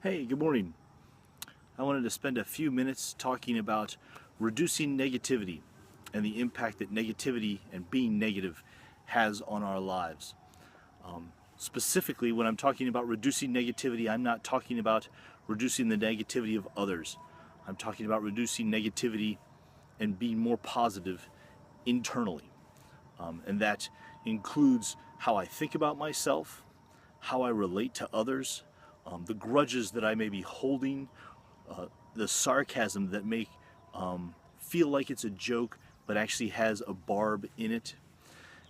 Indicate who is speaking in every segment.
Speaker 1: Hey, good morning. I wanted to spend a few minutes talking about reducing negativity and the impact that negativity and being negative has on our lives. Specifically, when I'm talking about reducing negativity, I'm not talking about reducing the negativity of others. I'm talking about reducing negativity and being more positive internally. And that includes how I think about myself, how I relate to others, the grudges that I may be holding, the sarcasm that may feel like it's a joke but actually has a barb in it,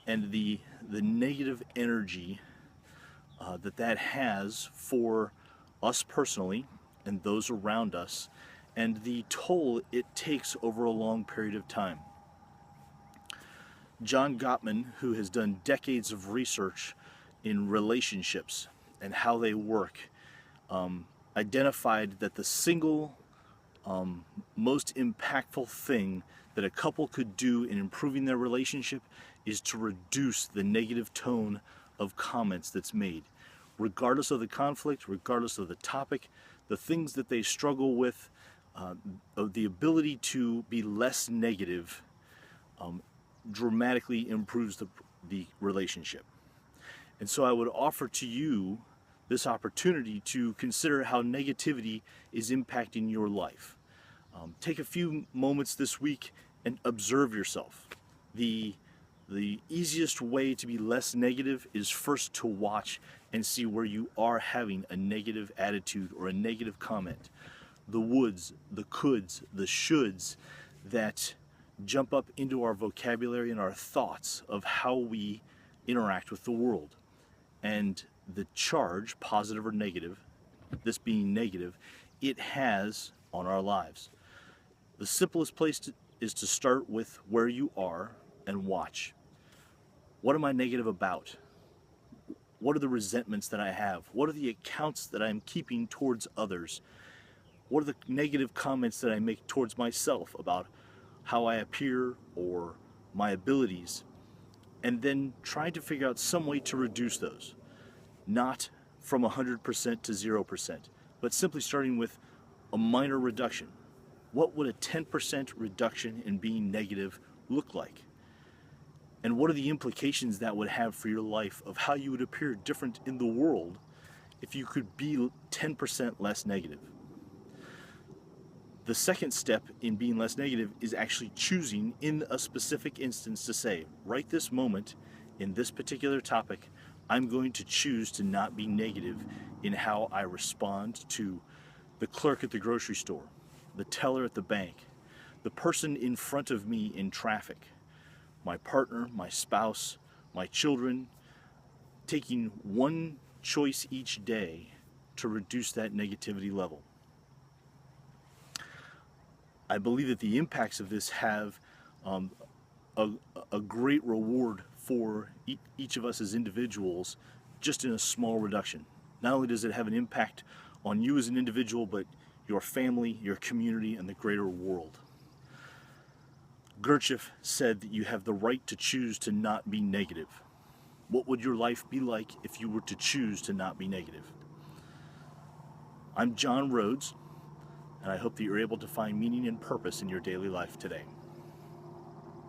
Speaker 1: and the negative energy that has for us personally and those around us, and the toll it takes over a long period of time. John Gottman, who has done decades of research in relationships and how they work, identified that the single most impactful thing that a couple could do in improving their relationship is to reduce the negative tone of comments that's made. Regardless of the conflict, regardless of the topic, the things that they struggle with, the ability to be less negative dramatically improves the relationship. And so I would offer to you this opportunity to consider how negativity is impacting your life. Take a few moments this week and observe yourself. The easiest way to be less negative is first to watch and see where you are having a negative attitude or a negative comment. The woulds, the coulds, the shoulds that jump up into our vocabulary and our thoughts of how we interact with the world. And the charge, positive or negative, this being negative, it has on our lives. The simplest place is to start with where you are and watch. What am I negative about? What are the resentments that I have? What are the accounts that I'm keeping towards others? What are the negative comments that I make towards myself about how I appear or my abilities? And then trying to figure out some way to reduce those. Not from 100% to 0%, but simply starting with a minor reduction. What would a 10% reduction in being negative look like? And what are the implications that would have for your life of how you would appear different in the world if you could be 10% less negative? The second step in being less negative is actually choosing in a specific instance to say, right this moment, in this particular topic, I'm going to choose to not be negative in how I respond to the clerk at the grocery store, the teller at the bank, the person in front of me in traffic, my partner, my spouse, my children, taking one choice each day to reduce that negativity level. I believe that the impacts of this have a great reward for each of us as individuals just in a small reduction. Not only does it have an impact on you as an individual, but your family, your community, and the greater world. Gurdjieff said that you have the right to choose to not be negative. What would your life be like if you were to choose to not be negative? I'm John Rhoads, and I hope that you're able to find meaning and purpose in your daily life today.